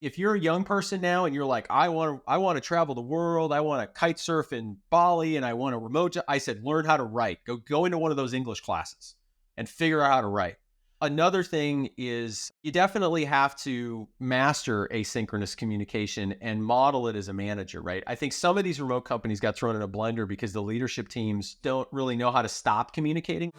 If you're a young person now and you're like, I want to travel the world, I want to kite surf in Bali, and I want a remote job, I said, learn how to write. Go into one of those English classes and figure out how to write. Another thing is you definitely have to master asynchronous communication and model it as a manager, right? I think some of these remote companies got thrown in a blender because the leadership teams don't really know how to stop communicating.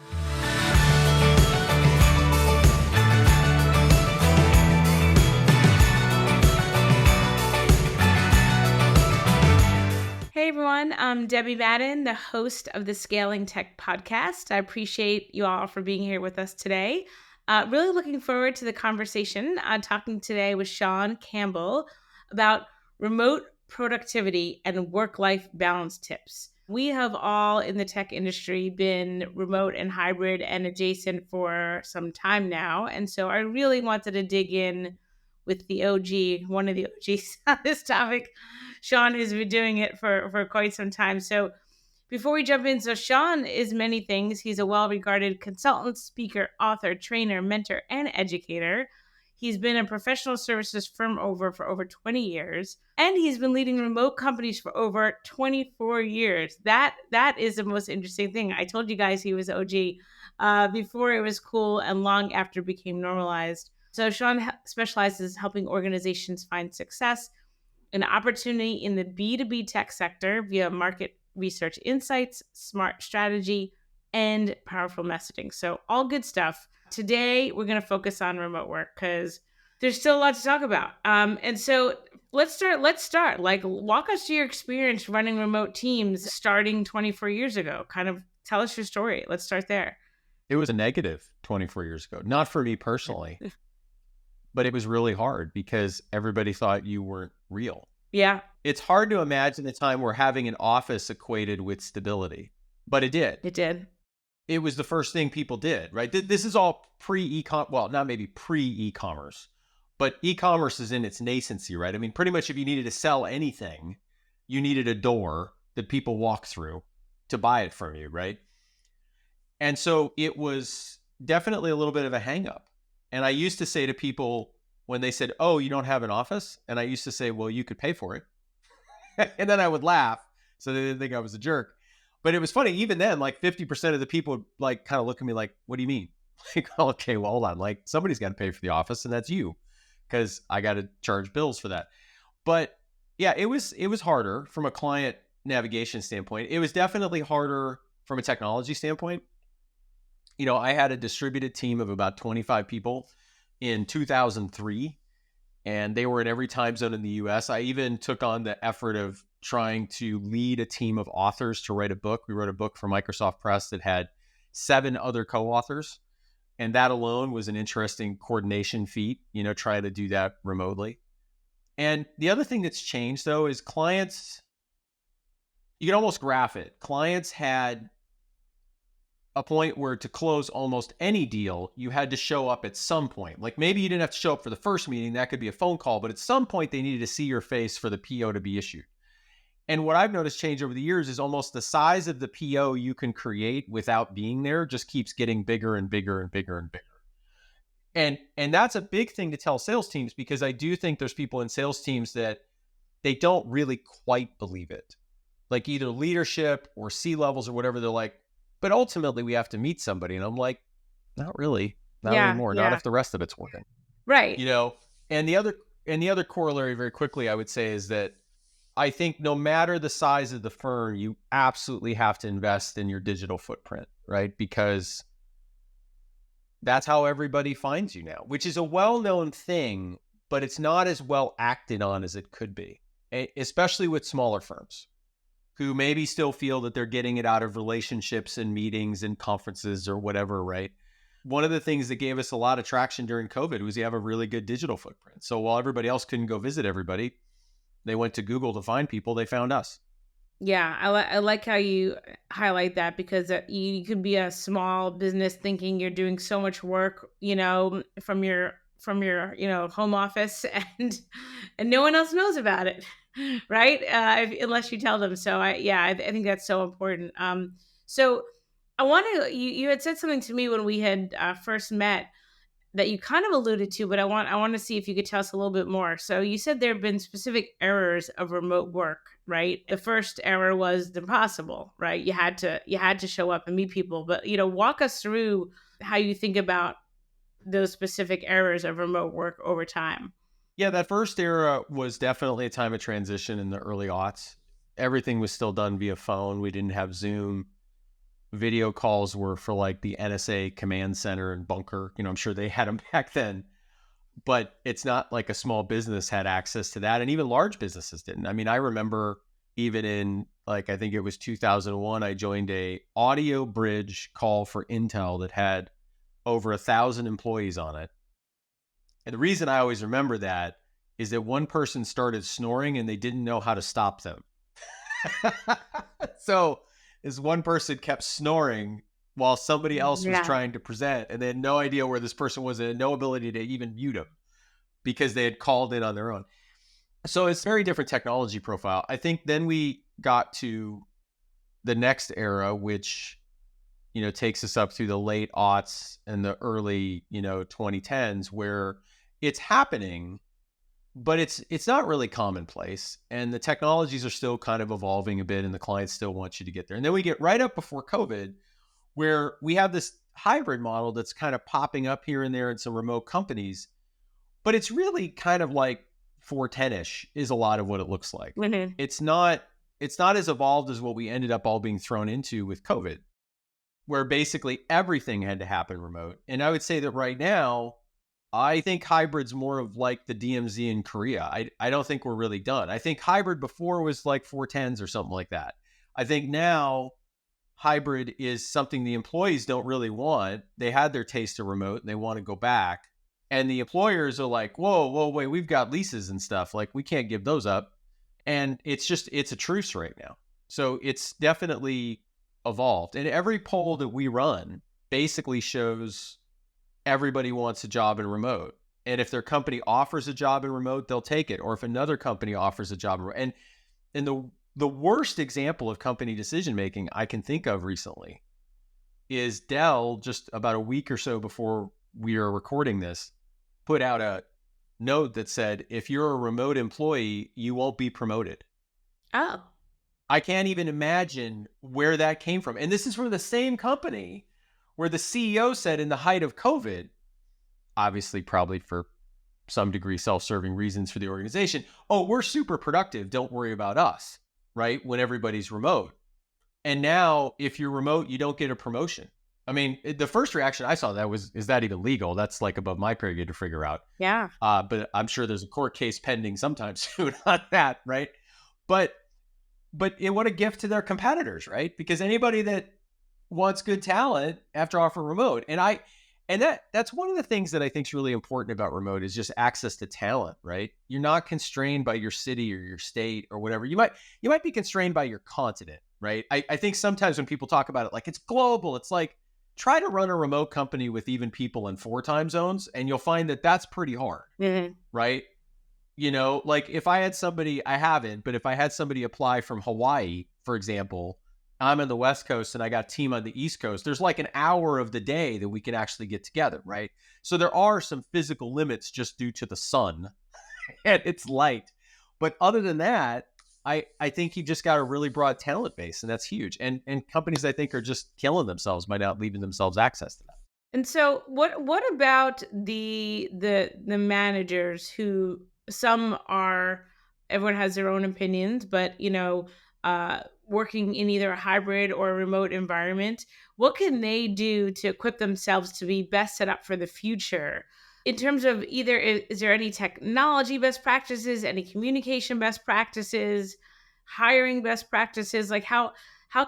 Hey everyone, I'm Debbie Madden, the host of the Scaling Tech podcast. I appreciate you all for being here with us today. Really looking forward to the conversation. I'm talking today with Sean Campbell about remote productivity and work-life balance tips. We have all in the tech industry been remote and hybrid and adjacent for some time now. And so I really wanted to dig in with the OG, one of the OGs on this topic. Sean has been doing it for quite some time. So before we jump in, so Sean is many things. He's a well-regarded consultant, speaker, author, trainer, mentor, and educator. He's been a professional services firm for over 20 years, and he's been leading remote companies for over 24 years. That is the most interesting thing. I told you guys he was OG before it was cool and long after it became normalized. So Sean specializes in helping organizations find success and opportunity in the B2B tech sector via market research insights, smart strategy, and powerful messaging. So all good stuff. Today, we're going to focus on remote work because there's still a lot to talk about. And so let's start. Like, walk us through your experience running remote teams starting 24 years ago. Kind of tell us your story. Let's start there. It was a negative 24 years ago, not for me personally, but it was really hard because everybody thought you weren't real. Yeah. It's hard to imagine a time where having an office equated with stability, but it did. It did. It was the first thing people did, right? This is all pre-e-com, well, not maybe pre-e-commerce, but e-commerce is in its nascency, right? I mean, pretty much if you needed to sell anything, you needed a door that people walk through to buy it from you, right? And so it was definitely a little bit of a hang up. And I used to say to people when they said, oh, you don't have an office? And I used to say, well, you could pay for it. And then I would laugh so they didn't think I was a jerk. But it was funny, even then, like 50% of the people would like kind of look at me like, what do you mean? Like, okay, well, hold on. Like somebody's got to pay for the office and that's you because I got to charge bills for that. But yeah, it was harder from a client navigation standpoint. It was definitely harder from a technology standpoint. You know, I had a distributed team of about 25 people in 2003, and they were in every time zone in the US. I even took on the effort of trying to lead a team of authors to write a book. We wrote a book for Microsoft Press that had 7 other co-authors, and that alone was an interesting coordination feat, you know, trying to do that remotely. And the other thing that's changed, though, is clients, you can almost graph it. Clients had a point where to close almost any deal, you had to show up at some point. Like maybe you didn't have to show up for the first meeting, that could be a phone call, but at some point they needed to see your face for the PO to be issued. And what I've noticed change over the years is almost the size of the PO you can create without being there just keeps getting bigger and bigger and bigger and bigger. And that's a big thing to tell sales teams, because I do think there's people in sales teams that they don't really quite believe it. Like either leadership or C-levels or whatever, they're like, but ultimately we have to meet somebody. And I'm like, not really, not anymore. Not if the rest of it's working. Right. You know, and the other corollary very quickly, I would say, is that I think no matter the size of the firm, you absolutely have to invest in your digital footprint, right? Because that's how everybody finds you now, which is a well-known thing, but it's not as well acted on as it could be, especially with smaller firms who maybe still feel that they're getting it out of relationships and meetings and conferences or whatever, right? One of the things that gave us a lot of traction during COVID was you have a really good digital footprint. So while everybody else couldn't go visit everybody, they went to Google to find people, they found us. Yeah, I like how you highlight that, because you could be a small business thinking you're doing so much work, you know, from your home office, and no one else knows about it, right? Unless you tell them. So I think that's so important. So I want to, you had said something to me when we had first met that you kind of alluded to, but I want to see if you could tell us a little bit more. So you said there have been specific errors of remote work, right? The first error was the impossible, right? You had to show up and meet people, but walk us through how you think about those specific errors of remote work over time. Yeah, that first era was definitely a time of transition in the early aughts. Everything was still done via phone. We didn't have Zoom. Video calls were for like the NSA command center and bunker. I'm sure they had them back then, but it's not like a small business had access to that. And even large businesses didn't. I mean, I remember even in like, I think it was 2001, I joined a audio bridge call for Intel that had over 1,000 employees on it. And the reason I always remember that is that one person started snoring and they didn't know how to stop them. So this one person kept snoring while somebody else was Yeah. trying to present, and they had no idea where this person was and no ability to even mute him because they had called in on their own. So it's a very different technology profile. I think then we got to the next era, which takes us up through the late aughts and the early 2010s, where it's happening, but it's not really commonplace, and the technologies are still kind of evolving a bit, and the clients still want you to get there. And then we get right up before COVID, where we have this hybrid model that's kind of popping up here and there in some remote companies, but it's really kind of like 410ish is a lot of what it looks like. Mhm. It's not as evolved as what we ended up all being thrown into with COVID, where basically everything had to happen remote. And I would say that right now, I think hybrid's more of like the DMZ in Korea. I don't think we're really done. I think hybrid before was like 410s or something like that. I think now hybrid is something the employees don't really want. They had their taste of remote and they want to go back. And the employers are like, whoa, wait, we've got leases and stuff. Like we can't give those up. And it's a truce right now. So it's definitely evolved. And every poll that we run basically shows everybody wants a job in remote. And if their company offers a job in remote, they'll take it. Or if another company offers a job in remote. And the worst example of company decision making I can think of recently is Dell, just about a week or so before we are recording this, put out a note that said, if you're a remote employee, you won't be promoted. Oh. I can't even imagine where that came from. And this is from the same company where the CEO said in the height of COVID, obviously probably for some degree self-serving reasons for the organization, oh, we're super productive, don't worry about us, right? When everybody's remote. And now if you're remote, you don't get a promotion. I mean, the first reaction I saw that was, is that even legal? That's like above my pay grade to figure out. Yeah. But I'm sure there's a court case pending sometime soon on that, right? But what a gift to their competitors, right? Because anybody that wants good talent after offer remote, and that's one of the things that I think is really important about remote is just access to talent, right? You're not constrained by your city or your state or whatever. You might be constrained by your continent, right? I think sometimes when people talk about it like it's global, it's like try to run a remote company with even people in 4 time zones, and you'll find that that's pretty hard, Mhm. right? Like if I had somebody, I haven't, but if I had somebody apply from Hawaii, for example, I'm on the West Coast and I got a team on the East Coast, there's like an hour of the day that we can actually get together, right? So there are some physical limits just due to the sun and its light. But other than that, I think you just got a really broad talent base, and that's huge. And companies I think are just killing themselves by not leaving themselves access to that. And so what about the managers who some are everyone has their own opinions, but working in either a hybrid or a remote environment, what can they do to equip themselves to be best set up for the future? In terms of either is there any technology best practices, any communication best practices, hiring best practices? Like how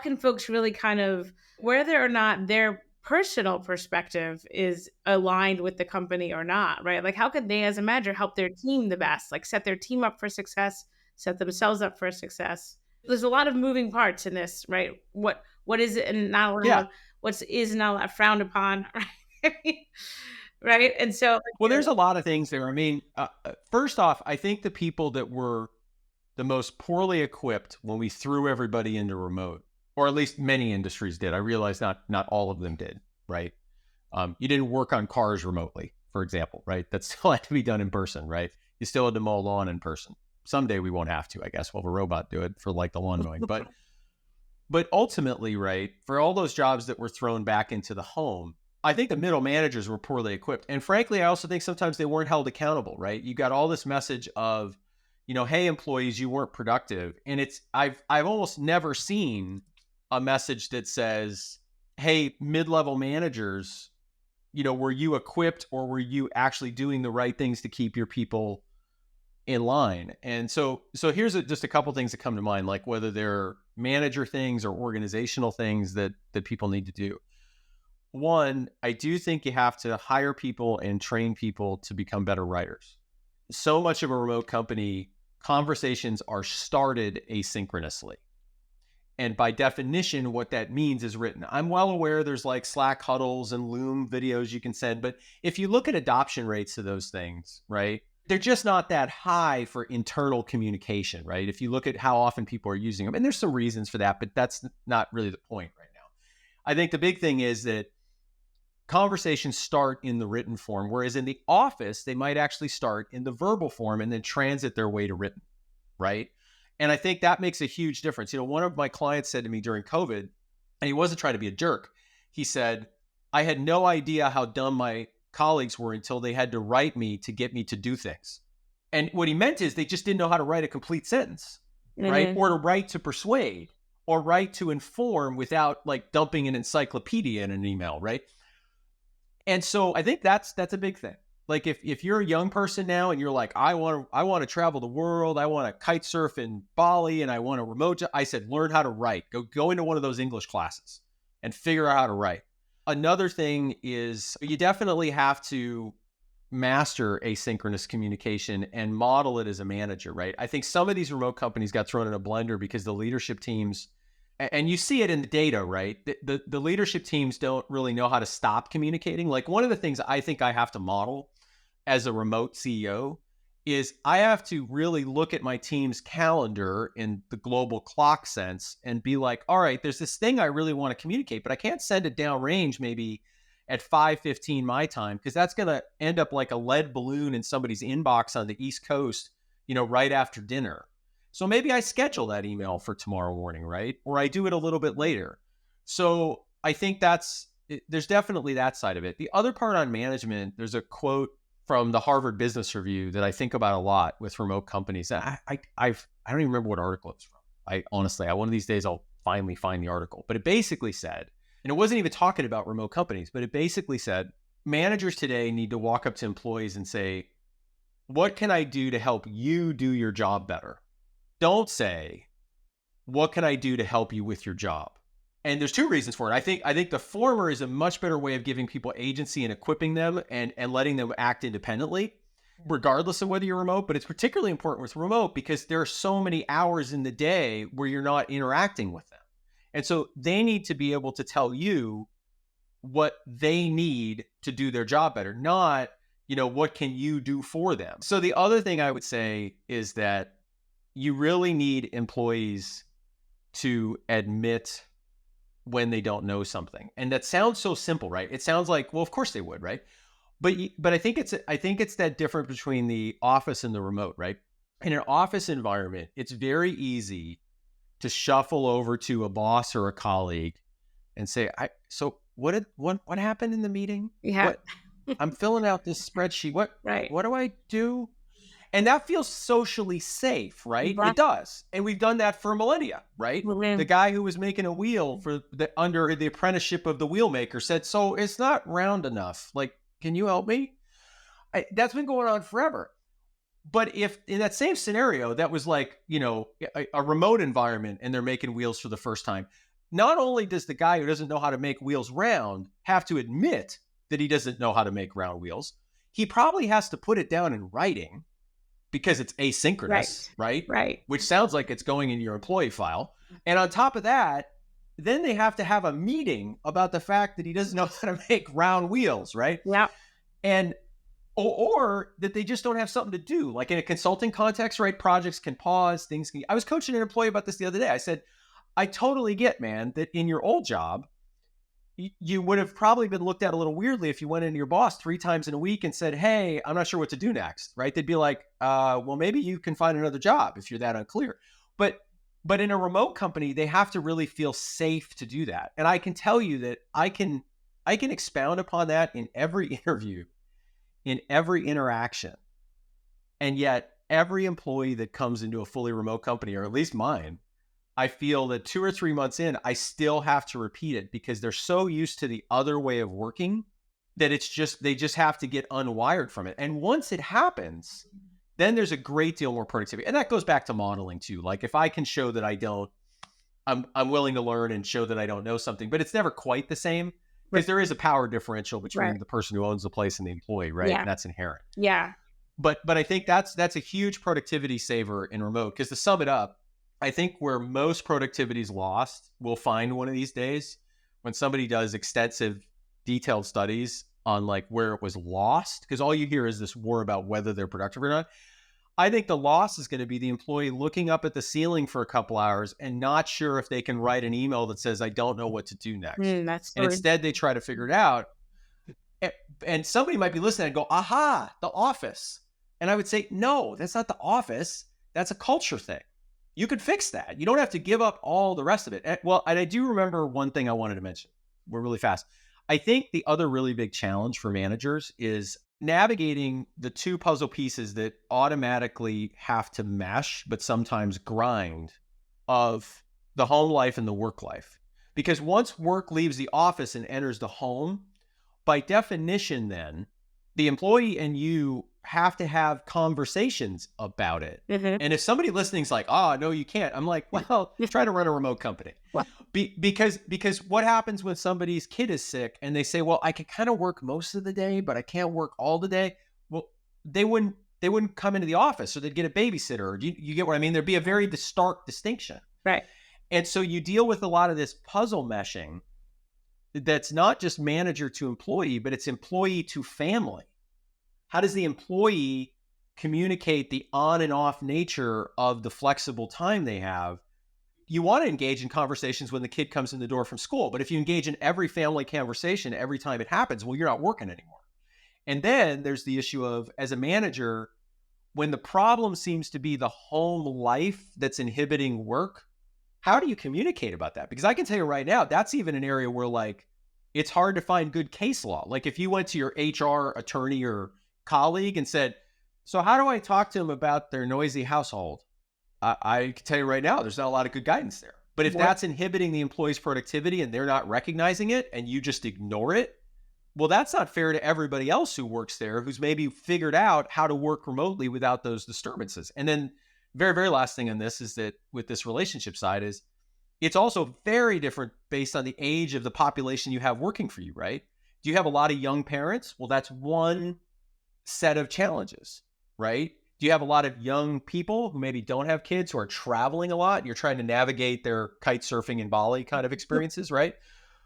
can folks really kind of whether or not their personal perspective is aligned with the company or not, right? Like how can they as a manager help their team the best, like set their team up for success, set themselves up for success? There's a lot of moving parts in this, right? What is it and not Yeah. allowed, what's is not allowed, frowned upon, right? Right. And so Well, there's a lot of things there. I mean, first off, I think the people that were the most poorly equipped when we threw everybody into remote, or at least many industries did. I realize not all of them did, right? You didn't work on cars remotely, for example, right? That still had to be done in person, right? You still had to mow lawn in person. Someday we won't have to, I guess. We'll have a robot do it for like the lawn mowing. But ultimately, right, for all those jobs that were thrown back into the home, I think the middle managers were poorly equipped. And frankly, I also think sometimes they weren't held accountable, right? You got all this message of, hey, employees, you weren't productive. And I've almost never seen a message that says, hey, mid-level managers, were you equipped or were you actually doing the right things to keep your people in line? And so here's just a couple things that come to mind, like whether they're manager things or organizational things that people need to do. One, I do think you have to hire people and train people to become better writers. So much of a remote company, conversations are started asynchronously. And by definition, what that means is written. I'm well aware there's like Slack huddles and Loom videos you can send, but if you look at adoption rates of those things, right, they're just not that high for internal communication, right? If you look at how often people are using them, and there's some reasons for that, but that's not really the point right now. I think the big thing is that conversations start in the written form, whereas in the office, they might actually start in the verbal form and then transit their way to written, right? And I think that makes a huge difference. One of my clients said to me during COVID, and he wasn't trying to be a jerk. He said, I had no idea how dumb my colleagues were until they had to write me to get me to do things. And what he meant is they just didn't know how to write a complete sentence, right? Or to write to persuade or write to inform without like dumping an encyclopedia in an email, right? And so I think that's a big thing. Like if you're a young person now and you're like, I want to travel the world, I want to kite surf in Bali, and I want a remote job, I said, learn how to write. Go into one of those English classes and figure out how to write. Another thing is you definitely have to master asynchronous communication and model it as a manager, right? I think some of these remote companies got thrown in a blender because the leadership teams, and you see it in the data, right? The leadership teams don't really know how to stop communicating. Like one of the things I think I have to model as a remote CEO is I have to really look at my team's calendar in the global clock sense and be like, all right, there's this thing I really want to communicate, but I can't send it downrange maybe at 5:15 my time, because that's going to end up like a lead balloon in somebody's inbox on the East Coast, right after dinner. So maybe I schedule that email for tomorrow morning, right? Or I do it a little bit later. So I think there's definitely that side of it. The other part on management, there's a quote from the Harvard Business Review that I think about a lot with remote companies. I don't even remember what article it's from. Honestly, one of these days I'll finally find the article. But it basically said, and it wasn't even talking about remote companies, but it basically said, managers today need to walk up to employees and say, what can I do to help you do your job better? Don't say, what can I do to help you with your job? And there's two reasons for it. I think the former is a much better way of giving people agency and equipping them and letting them act independently, regardless of whether you're remote. But it's particularly important with remote because there are so many hours in the day where you're not interacting with them. And so they need to be able to tell you what they need to do their job better, not, what can you do for them? So the other thing I would say is that you really need employees to admit when they don't know something. And that sounds so simple, right? It sounds like, well, of course they would, right? But I think it's that difference between the office and the remote, right? In an office environment, it's very easy to shuffle over to a boss or a colleague and say, so what happened in the meeting? Yeah. I'm filling out this spreadsheet. What do I do? And that feels socially safe, right? It does. And we've done that for millennia, right? Mm-hmm. The guy who was making a wheel under the apprenticeship of the wheel maker said, so it's not round enough. Like, can you help me? That's been going on forever. But if in that same scenario, that was like, a remote environment and they're making wheels for the first time, not only does the guy who doesn't know how to make wheels round have to admit that he doesn't know how to make round wheels, he probably has to put it down in writing, because it's asynchronous, right? Right. Which sounds like it's going in your employee file. And on top of that, then they have to have a meeting about the fact that he doesn't know how to make round wheels, right? Yeah. And or that they just don't have something to do. Like in a consulting context, right? Projects can pause, I was coaching an employee about this the other day. I said, I totally get, man, that in your old job, you would have probably been looked at a little weirdly if you went into your boss 3 times in a week and said, "Hey, I'm not sure what to do next." Right? They'd be like, well, maybe you can find another job if you're that unclear. But but in a remote company, they have to really feel safe to do that. And I can tell you that I can expound upon that in every interview, in every interaction. And yet every employee that comes into a fully remote company, or at least mine, I feel that 2 or 3 months in, I still have to repeat it because they're so used to the other way of working that they just have to get unwired from it. And once it happens, then there's a great deal more productivity. And that goes back to modeling too. Like if I can show that I'm willing to learn and show that I don't know something, but it's never quite the same Right. because there is a power differential Right. between the person who owns the place and the employee, right? Yeah. And that's inherent. Yeah. But I think that's a huge productivity saver in remote. Because to sum it up, I think where most productivity is lost, we'll find one of these days when somebody does extensive, detailed studies on like where it was lost. Because all you hear is this war about whether they're productive or not. I think the loss is going to be the employee looking up at the ceiling for a couple hours and not sure if they can write an email that says, "I don't know what to do next." That's And true. instead, they try to figure it out. And somebody might be listening and go, "Aha, the office." And I would say, no, that's not the office. That's a culture thing. You could fix that. You don't have to give up all the rest of it. And I do remember one thing I wanted to mention. We're really fast. I think the other really big challenge for managers is navigating the two puzzle pieces that automatically have to mesh, but sometimes grind, of the home life and the work life. Because once work leaves the office and enters the home, by definition, then the employee and you have to have conversations about it. Hmm. And if somebody listening is like, "Oh, no, you can't," I'm like, well, try to run a remote company. Well, Because what happens when somebody's kid is sick and they say, "Well, I can kind of work most of the day, but I can't work all the day." Well, they wouldn't come into the office, or they'd get a babysitter. Or you get what I mean? There'd be a very stark distinction. right. And so you deal with a lot of this puzzle meshing that's not just manager to employee, but it's employee to family. How does the employee communicate the on and off nature of the flexible time they have? You want to engage in conversations when the kid comes in the door from school, but if you engage in every family conversation every time it happens, well, you're not working anymore. And then there's the issue of, as a manager, when the problem seems to be the home life that's inhibiting work, how do you communicate about that? Because I can tell you right now, that's even an area where like it's hard to find good case law. Like if you went to your HR attorney or colleague and said, "So how do I talk to them about their noisy household?" I can tell you right now, there's not a lot of good guidance there. But if What? that's inhibiting the employee's productivity and they're not recognizing it and you just ignore it, well, that's not fair to everybody else who works there who's maybe figured out how to work remotely without those disturbances. And then very, very last thing on this is that with this relationship side is it's also very different based on the age of the population you have working for you, right? Do you have a lot of young parents? Well, that's one set of challenges, right? Do you have a lot of young people who maybe don't have kids who are traveling a lot and you're trying to navigate their kite surfing in Bali kind of experiences, right?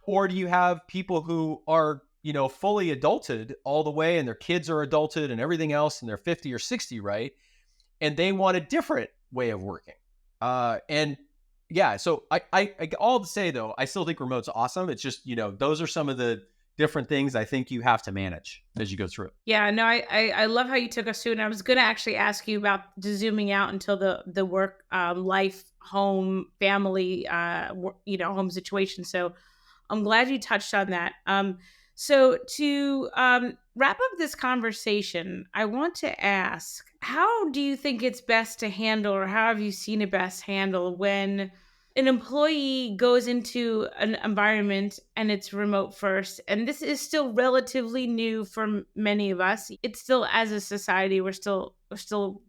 Or do you have people who are, fully adulted all the way and their kids are adulted and everything else and they're 50 or 60, right? And they want a different way of working. And yeah, so I all to say though, I still think remote's awesome. It's just, those are some of the different things I think you have to manage as you go through it. Yeah, no, I love how you took us through, and I was gonna actually ask you about just zooming out until the work, life, home, family, home situation. So I'm glad you touched on that. So to wrap up this conversation, I want to ask, how do you think it's best to handle, or how have you seen it best handle when an employee goes into an environment and it's remote first, and this is still relatively new for many of us. It's still, as a society, we're still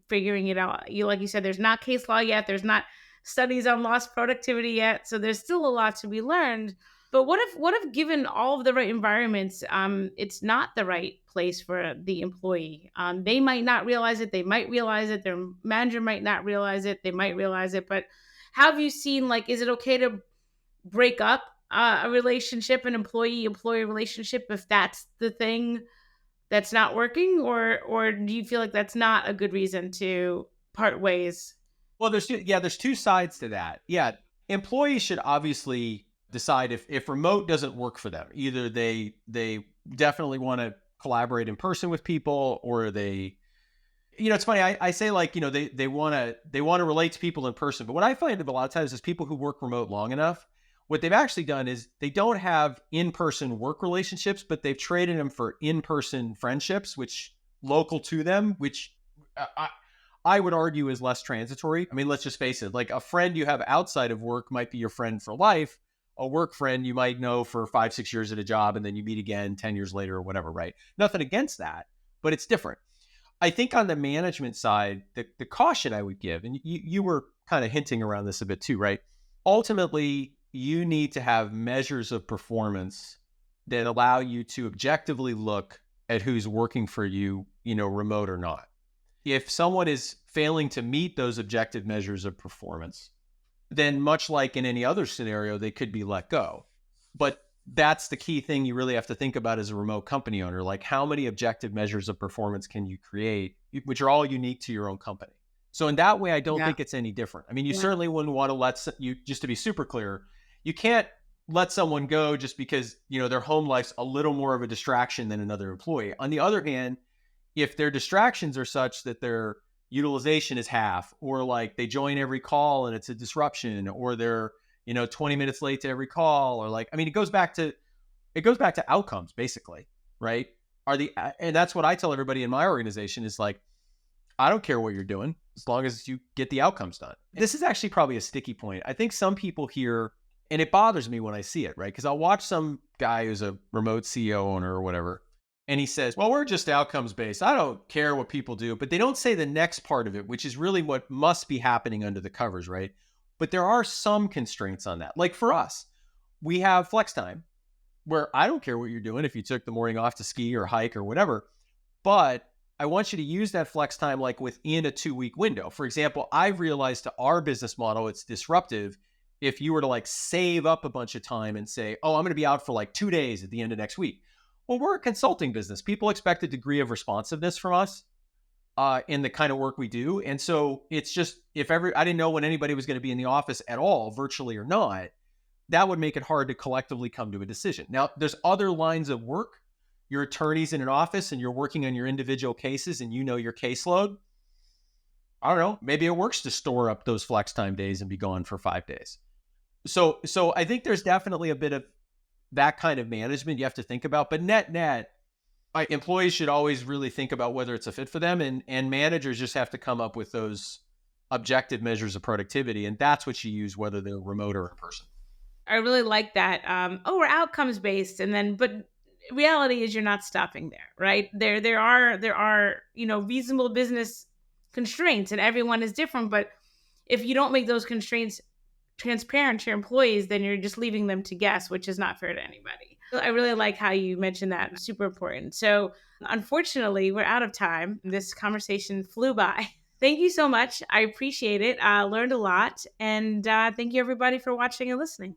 figuring it out. You, like you said, there's not case law yet, there's not studies on lost productivity yet, so there's still a lot to be learned. But what if given all of the right environments, it's not the right place for the employee? They might not realize it, they might realize it, their manager might not realize it, they might realize it. But have you seen, like, is it okay to break up a relationship, an employee-employee relationship, if that's the thing that's not working? Or do you feel like that's not a good reason to part ways? Well, there's two sides to that. Yeah, employees should obviously decide if remote doesn't work for them. Either they definitely want to collaborate in person with people, or they, it's funny. I say, like, they want to relate to people in person. But what I find a lot of times is people who work remote long enough, what they've actually done is they don't have in-person work relationships, but they've traded them for in-person friendships, which local to them, which I would argue is less transitory. I mean, let's just face it. Like, a friend you have outside of work might be your friend for life. A work friend you might know for 5, 6 years at a job, and then you meet again 10 years later or whatever, right? Nothing against that, but it's different. I think on the management side, the caution I would give, and you were kind of hinting around this a bit too, right? Ultimately, you need to have measures of performance that allow you to objectively look at who's working for you, remote or not. If someone is failing to meet those objective measures of performance, then much like in any other scenario, they could be let go. But that's the key thing you really have to think about as a remote company owner. Like, how many objective measures of performance can you create, which are all unique to your own company? So in that way, I don't Yeah. think it's any different. I mean, you Yeah. certainly wouldn't want to just to be super clear, you can't let someone go just because, their home life's a little more of a distraction than another employee. On the other hand, if their distractions are such that their utilization is half, or like they join every call and it's a disruption, or they're 20 minutes late to every call, or like, I mean, it goes back to outcomes basically, right? And that's what I tell everybody in my organization is like, I don't care what you're doing as long as you get the outcomes done. This is actually probably a sticky point. I think some people here, and it bothers me when I see it, right? Because I'll watch some guy who's a remote CEO owner or whatever, and he says, well, we're just outcomes based. I don't care what people do. But they don't say the next part of it, which is really what must be happening under the covers, right? But there are some constraints on that. Like for us, we have flex time, where I don't care what you're doing if you took the morning off to ski or hike or whatever, but I want you to use that flex time like within a 2-week window. For example, I've realized to our business model, it's disruptive if you were to like save up a bunch of time and say, oh, I'm going to be out for like 2 days at the end of next week. Well, we're a consulting business. People expect a degree of responsiveness from us in the kind of work we do. And so it's just, I didn't know when anybody was going to be in the office at all, virtually or not, that would make it hard to collectively come to a decision. Now, there's other lines of work. Your attorney's in an office and you're working on your individual cases and your caseload. I don't know. Maybe it works to store up those flex time days and be gone for 5 days. So I think there's definitely a bit of that kind of management you have to think about. But net, employees should always really think about whether it's a fit for them, and managers just have to come up with those objective measures of productivity, and that's what you use whether they're remote or in person. I really like that. We're outcomes based, but reality is you're not stopping there, right? There are reasonable business constraints, and everyone is different. But if you don't make those constraints transparent to your employees, then you're just leaving them to guess, which is not fair to anybody. I really like how you mentioned that. Super important. So unfortunately, we're out of time. This conversation flew by. Thank you so much. I appreciate it. I learned a lot. And thank you, everybody, for watching and listening.